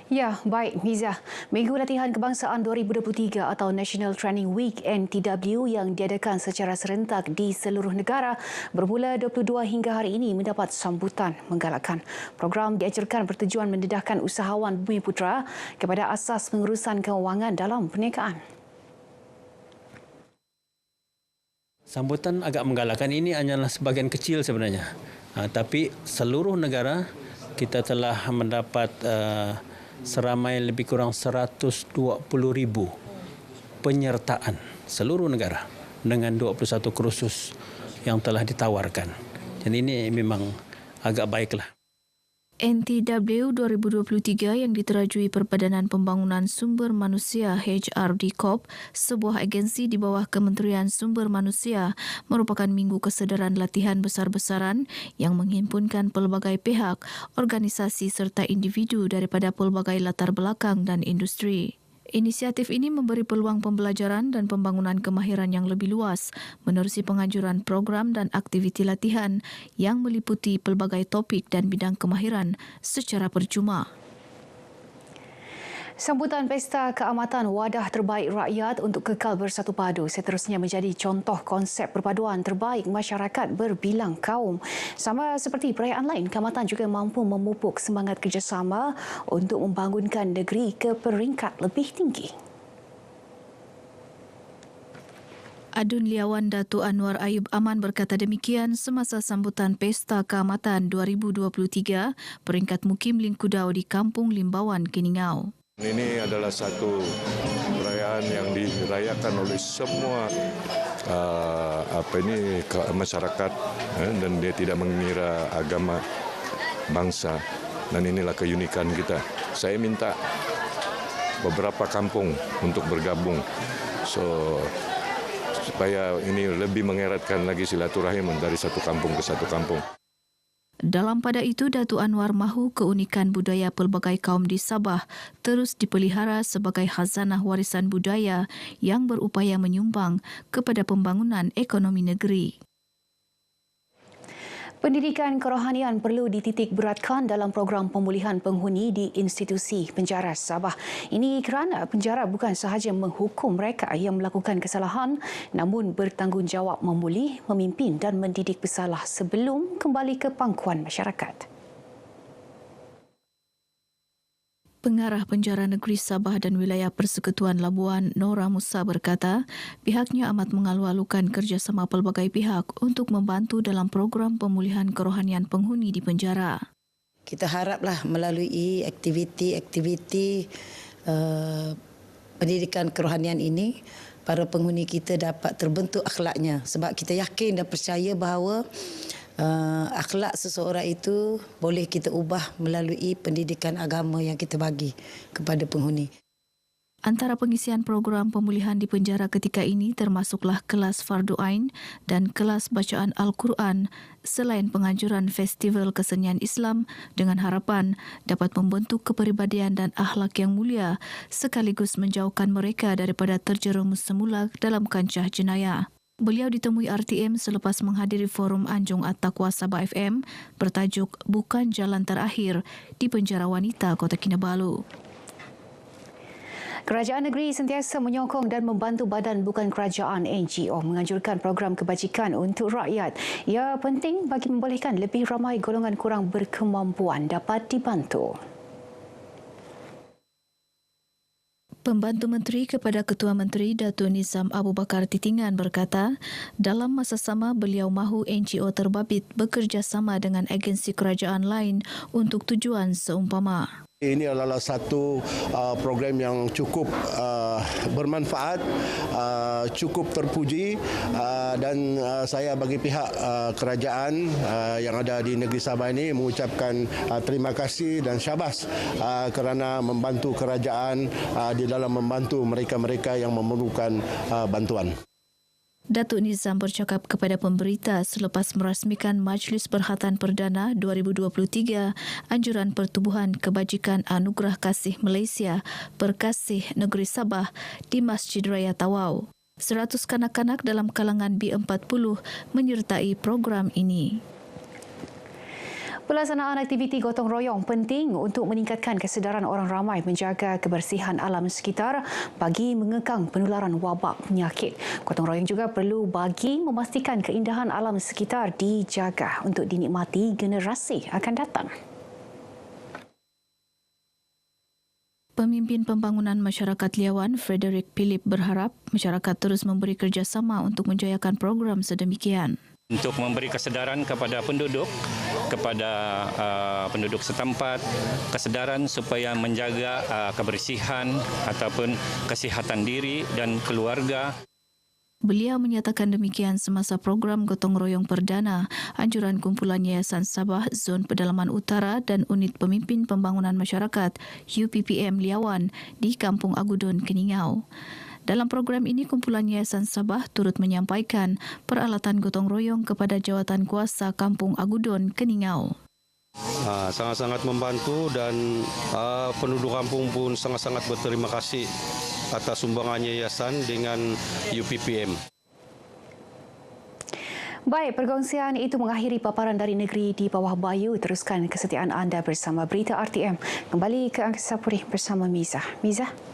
Ya, baik Miza. Minggu Latihan Kebangsaan 2023 atau National Training Week NTW yang diadakan secara serentak di seluruh negara bermula 22 hingga hari ini mendapat sambutan menggalakkan. Program dianjurkan bertujuan mendedahkan usahawan Bumiputera kepada asas pengurusan kewangan dalam perniagaan. Sambutan agak menggalakkan ini hanyalah sebahagian kecil sebenarnya. Tapi seluruh negara kita telah mendapat seramai lebih kurang 120,000 penyertaan seluruh negara dengan 21 kursus yang telah ditawarkan. Dan ini memang agak baiklah. NTW 2023 yang diterajui Perbadanan Pembangunan Sumber Manusia HRD Corp, sebuah agensi di bawah Kementerian Sumber Manusia, merupakan minggu kesedaran latihan besar-besaran yang menghimpunkan pelbagai pihak, organisasi serta individu daripada pelbagai latar belakang dan industri. Inisiatif ini memberi peluang pembelajaran dan pembangunan kemahiran yang lebih luas menerusi penganjuran program dan aktiviti latihan yang meliputi pelbagai topik dan bidang kemahiran secara percuma. Sambutan Pesta Keamatan Wadah Terbaik Rakyat untuk Kekal Bersatu Padu seterusnya menjadi contoh konsep perpaduan terbaik masyarakat berbilang kaum. Sama seperti perayaan lain, keamatan juga mampu memupuk semangat kerjasama untuk membangunkan negeri ke peringkat lebih tinggi. Adun Liawan Datuk Anwar Ayub Aman berkata demikian semasa sambutan Pesta Keamatan 2023 peringkat Mukim Lingkudau di Kampung Limbawan, Keningau. Ini adalah satu perayaan yang dirayakan oleh semua masyarakat dan dia tidak mengira agama, bangsa, dan inilah keunikan kita. Saya minta beberapa kampung untuk bergabung supaya ini lebih mengeratkan lagi silaturahim dari satu kampung ke satu kampung. Dalam pada itu, Datuk Anwar mahu keunikan budaya pelbagai kaum di Sabah terus dipelihara sebagai khazanah warisan budaya yang berupaya menyumbang kepada pembangunan ekonomi negeri. Pendidikan kerohanian perlu dititik beratkan dalam program pemulihan penghuni di institusi penjara Sabah. Ini kerana penjara bukan sahaja menghukum mereka yang melakukan kesalahan, namun bertanggungjawab memulih, memimpin dan mendidik pesalah sebelum kembali ke pangkuan masyarakat. Pengarah Penjara Negeri Sabah dan Wilayah Persekutuan Labuan, Nora Musa berkata, pihaknya amat mengalu-alukan kerjasama pelbagai pihak untuk membantu dalam program pemulihan kerohanian penghuni di penjara. Kita haraplah melalui aktiviti pendidikan kerohanian ini, para penghuni kita dapat terbentuk akhlaknya. Sebab kita yakin dan percaya bahawa akhlak seseorang itu boleh kita ubah melalui pendidikan agama yang kita bagi kepada penghuni. Antara pengisian program pemulihan di penjara ketika ini termasuklah kelas Fardu Ain dan kelas bacaan Al-Quran selain penganjuran festival kesenian Islam dengan harapan dapat membentuk kepribadian dan akhlak yang mulia sekaligus menjauhkan mereka daripada terjerumus semula dalam kancah jenayah. Beliau ditemui RTM selepas menghadiri forum Anjung At-Taqwa Sabah FM bertajuk Bukan Jalan Terakhir di Penjara Wanita Kota Kinabalu. Kerajaan negeri sentiasa menyokong dan membantu badan bukan kerajaan NGO menganjurkan program kebajikan untuk rakyat. Ia penting bagi membolehkan lebih ramai golongan kurang berkemampuan dapat dibantu. Pembantu Menteri kepada Ketua Menteri Datuk Nizam Abu Bakar Titingan berkata, dalam masa sama beliau mahu NGO terbabit bekerjasama dengan agensi kerajaan lain untuk tujuan seumpama. Ini adalah satu program yang cukup bermanfaat, cukup terpuji dan saya bagi pihak kerajaan yang ada di negeri Sabah ini mengucapkan terima kasih dan syabas kerana membantu kerajaan di dalam membantu mereka-mereka yang memerlukan bantuan. Datuk Nizam bercakap kepada pemberita selepas merasmikan Majlis Berhatan Perdana 2023 Anjuran Pertubuhan Kebajikan Anugerah Kasih Malaysia Perkasih Negeri Sabah di Masjid Raya Tawau. 100 kanak-kanak dalam kalangan B40 menyertai program ini. Pelaksanaan aktiviti gotong royong penting untuk meningkatkan kesedaran orang ramai menjaga kebersihan alam sekitar bagi mengekang penularan wabak penyakit. Gotong royong juga perlu bagi memastikan keindahan alam sekitar dijaga untuk dinikmati generasi akan datang. Pemimpin Pembangunan Masyarakat Liawan, Frederick Philip berharap masyarakat terus memberi kerjasama untuk menjayakan program sedemikian. Untuk memberi kesedaran kepada penduduk setempat, kesedaran supaya menjaga kebersihan ataupun kesihatan diri dan keluarga. Beliau menyatakan demikian semasa program gotong royong perdana anjuran kumpulan Yayasan Sabah Zon Pedalaman Utara dan Unit Pemimpin Pembangunan Masyarakat UPPM Liawan di Kampung Agudon, Keningau. Dalam program ini, kumpulan Yayasan Sabah turut menyampaikan peralatan gotong royong kepada Jawatan Kuasa Kampung Agudon, Keningau. Sangat-sangat membantu dan penduduk kampung pun sangat-sangat berterima kasih atas sumbangan yayasan dengan UPPM. Baik, perkongsian itu mengakhiri paparan dari negeri di bawah Bayu. Teruskan kesetiaan anda bersama Berita RTM. Kembali ke Angkasa Putih bersama Miza. Miza.